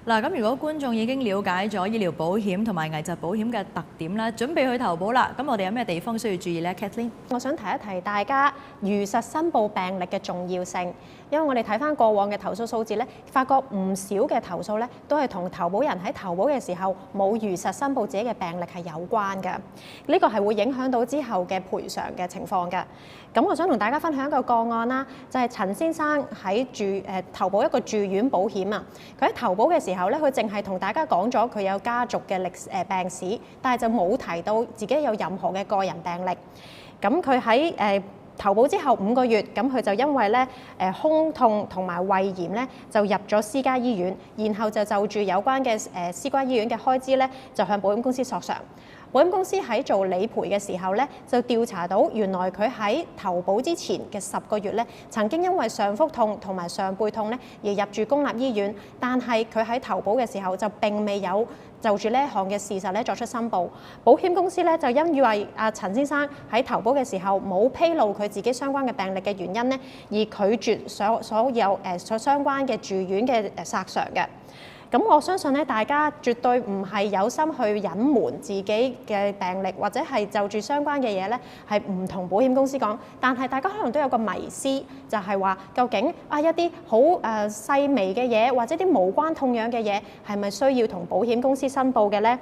嗱，咁如果觀眾已經了解咗醫療保險同埋危疾保險嘅特點啦，準備去投保啦，咁我哋有咩地方需要注意呢 Kathleen？ 我想提一提大家如實申報病歷嘅重要性，因為我哋睇翻過往嘅投訴數字咧，發覺唔少嘅投訴咧都係同投保人喺投保嘅時候冇如實申報自己嘅病歷係有關嘅，呢個係會影響到之後嘅賠償嘅情況嘅。咁我想同大家分享一個個案啦，就係陳先生喺投保一個住院保險啊。佢喺投保嘅時候咧，佢淨係同大家講咗佢有家族嘅病史，但係就冇提到自己有任何嘅個人病歷。咁佢喺投保之後5個月，咁佢就因為咧胸痛同埋胃炎咧，就入咗私家醫院，然後就住有關嘅私家醫院嘅開支咧，就向保險公司索償。保險公司喺做理賠嘅時候咧，就調查到原來佢喺投保之前嘅10個月咧，曾經因為上腹痛同埋上背痛咧而入住公立醫院，但係佢喺投保嘅時候就並未有就住呢一項嘅事實咧作出申報。保險公司咧就因為陳先生喺投保嘅時候冇披露佢自己相關嘅病歷嘅原因咧，而拒絕所有相關嘅住院嘅索償嘅。咁我相信咧，大家絕對唔係有心去隱瞞自己嘅病歷，或者係就住相關嘅嘢咧，係唔同保險公司講。但係大家可能都有個迷思，就係話究竟一啲好細微嘅嘢，或者啲無關痛癢嘅嘢，係咪需要同保險公司申報嘅咧？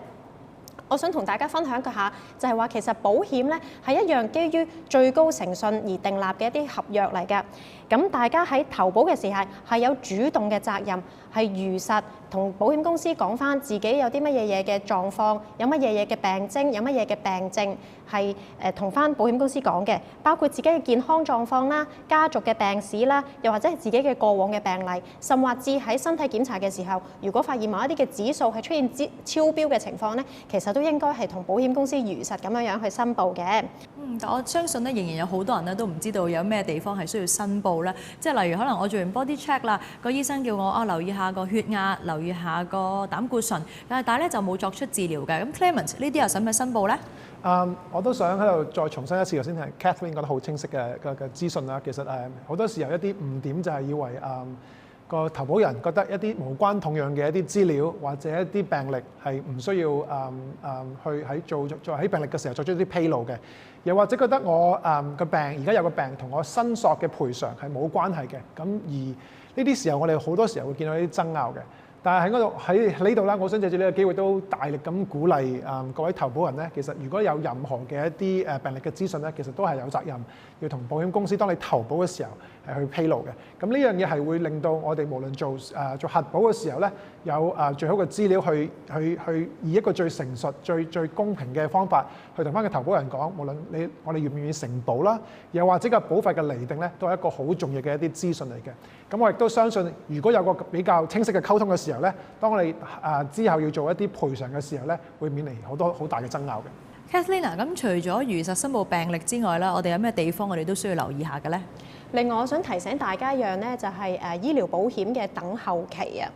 我想同大家分享一下，就係話其實保險咧係一樣基於最高誠信而訂立嘅一啲合約嚟嘅。咁大家喺投保嘅時候係有主動嘅責任，係如實同保險公司講返自己有啲乜嘢嘅狀況，有乜嘢嘅病徵，有乜嘢嘅病症係同返保險公司講嘅，包括自己嘅健康狀況啦、家族嘅病史啦，又或者係自己嘅過往嘅病例，甚或至喺身體檢查嘅時候，如果發現某一啲嘅指數係出現超標嘅情況咧，其實都應該係同保險公司如實咁樣去申報嘅。但我相信咧，仍然有好多人咧都唔知道有咩地方係需要申報咧。即係例如可能我做完 body check 啦，個醫生叫我留意下個血壓，留意下個膽固醇，但係咧就冇作出治療嘅。咁 Clement 呢啲又使唔使申報咧？我都想喺度再重申一次，頭先係 Kathleen 講得好清晰嘅資訊啦。其實好多時候一啲誤點就係以為個投保人覺得一啲無關痛癢嘅一啲資料或者一啲病歷係唔需要去喺病歷嘅時候作出一啲披露嘅，又或者覺得我個病而家有個病同我申索嘅賠償係冇關係嘅。咁而呢啲時候我哋好多時候會見到啲爭拗嘅。但係喺呢度啦，我想借住呢個機會都大力咁鼓勵各位投保人咧，其實如果有任何嘅一啲病歷嘅資訊咧，其實都係有責任要同保險公司當你投保嘅時候係去披露嘅。咁呢樣嘢係會令到我哋無論做核保嘅時候咧，有最好嘅資料去以一個最誠實、最公平嘅方法去同翻個投保人講，無論我哋願唔願意承保啦，又或者個保費嘅釐定咧，都係一個好重要嘅一啲資訊嚟嘅。咁我亦都相信，如果有個比較清晰嘅溝通嘅時候咧，當我哋之後要做一啲賠償嘅時候咧，會免離好多好大嘅爭拗嘅。Kathleen 咁除咗如實申報病歷之外啦，我哋有咩地方我哋都需要留意下嘅咧？另外，我想提醒大家一樣咧，就係醫療保險嘅等候期啊。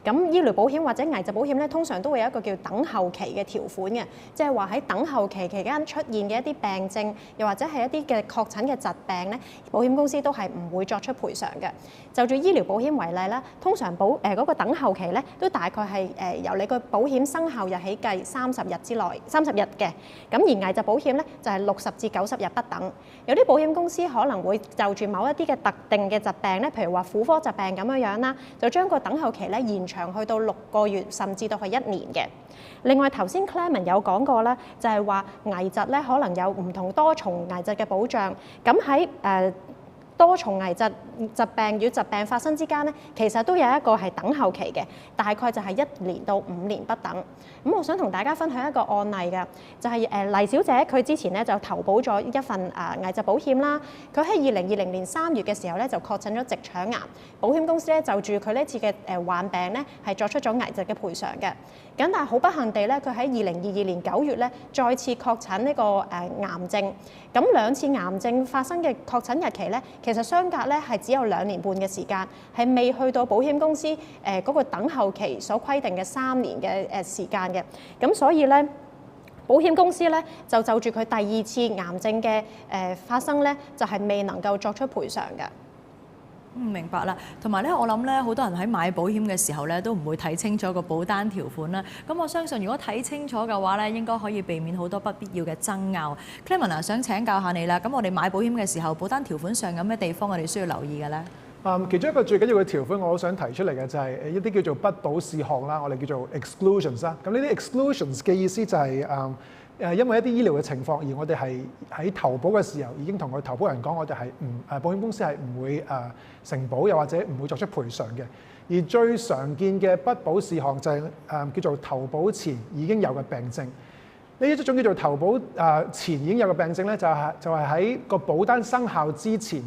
咁醫療保險或者危疾保險咧，通常都會有一個叫等候期嘅條款嘅，即係話喺等候期期間出現嘅一啲病症，又或者係一啲嘅確診嘅疾病咧，保險公司都係唔會作出賠償嘅。就住醫療保險為例啦，通常嗰個等候期咧，都大概係由你個保險生效日起計30日之內，30日嘅。咁而危疾保險咧就係60至90日不等。有啲保險公司可能會就住某一啲嘅特定嘅疾病咧，譬如話婦科疾病咁樣啦，就將個等候期咧延長去到6個月，甚至到係1年嘅。另外頭先 Clement 有講過啦，就係話危疾咧可能有唔同多重危疾嘅保障。咁喺多重危疾病與疾病發生之間咧，其實都有一個係等候期嘅，大概就係1年到5年不等。咁我想同大家分享一個案例嘅，就係黎小姐佢之前咧就投保咗一份危疾保險啦。佢喺2020年3月嘅時候咧就確診咗直腸癌，保險公司咧就住佢呢次嘅患病咧係作出咗危疾嘅賠償嘅。咁但係好不幸地咧，佢喺2022年9月咧再次確診呢個癌症。咁2次癌症發生嘅確診日期咧，其實相隔咧係只有2年半嘅時間，係未去到保險公司嗰個等候期所規定嘅3年嘅時間嘅。咁所以咧，保險公司咧就住佢第2次癌症嘅發生咧，就係未能夠作出賠償嘅。明白啦。同埋咧，我諗咧，好多人喺買保險嘅時候咧，都唔會睇清楚個保單條款啦。咁我相信，如果睇清楚嘅話咧，應該可以避免好多不必要嘅爭拗。Clement 啊，想請教下你啦。咁我哋買保險嘅時候，保單條款上有咩地方我哋需要留意嘅咧？其中一個最緊要嘅條款，我好想提出嚟嘅就係一啲叫做不保事項啦，我哋叫做 exclusions 啦。咁呢啲 exclusions 嘅意思就係因為一啲醫療嘅情況，而我哋係喺投保嘅時候已經同個投保人講，我哋係保險公司係唔會承保，又或者唔會作出賠償嘅。而最常見嘅不保事項就係叫做投保前已經有嘅病症。呢一種叫做投保前已經有嘅病症咧，就係喺個保單生效之前，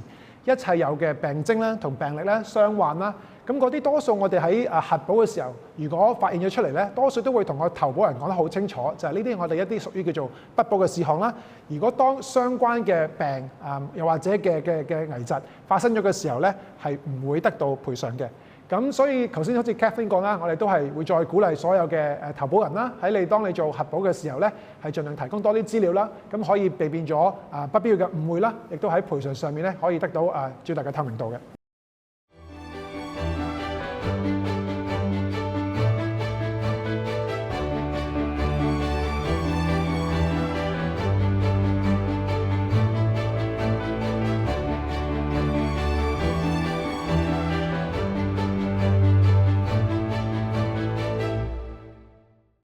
一切有嘅病徵咧同病歷咧相患啦。咁嗰啲多數我哋喺核保嘅時候，如果發現咗出嚟咧，多數都會同個投保人講得好清楚，就係呢啲我哋一啲屬於叫做不保嘅事項啦。如果當相關嘅病又或者嘅危疾發生咗嘅時候咧，係唔會得到賠償嘅。咁所以頭先好似 Kathleen 講啦，我哋都係會再鼓勵所有嘅投保人啦，當你做核保嘅時候咧，係盡量提供多啲資料啦，咁可以避免咗不必要嘅誤會啦，亦都喺賠償上面咧可以得到最大嘅透明度嘅。